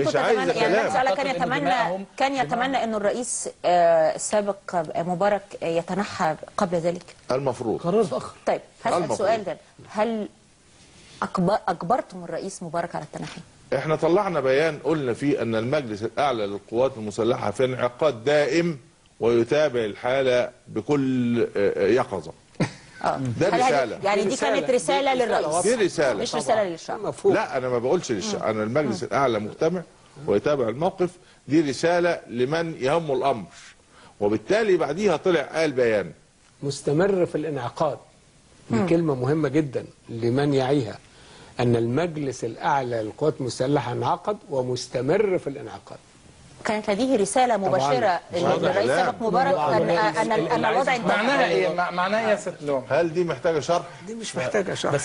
مش عايز يعني كان يتمنى انه الرئيس السابق مبارك يتنحى قبل ذلك. المفروض قرار ضخم. طيب هسأل سؤال ده، هل اجبرتم الرئيس مبارك على التنحي؟ احنا طلعنا بيان قلنا فيه ان المجلس الاعلى للقوات المسلحه في انعقاد دائم ويتابع الحاله بكل يقظه. ده رساله، يعني دي كانت رساله للرئيس، دي رساله مش رساله للشعب. لا انا ما بقولش للشعب، انا المجلس الاعلى مجتمع ويتابع الموقف، دي رساله لمن يهم الامر، وبالتالي بعديها طلع قال بيان مستمر في الانعقاد. دي كلمه مهمه جدا لمن يعيها، ان المجلس الاعلى للقوات المسلحه انعقد ومستمر في الانعقاد. كانت هذه رسالة مباشرة للرئيس السابق مبارك أن الوضع انتهى. معناها ايه؟ معناها ايه يا ست لوم؟ هل دي محتاجة شرح؟ دي مش محتاجة شرح.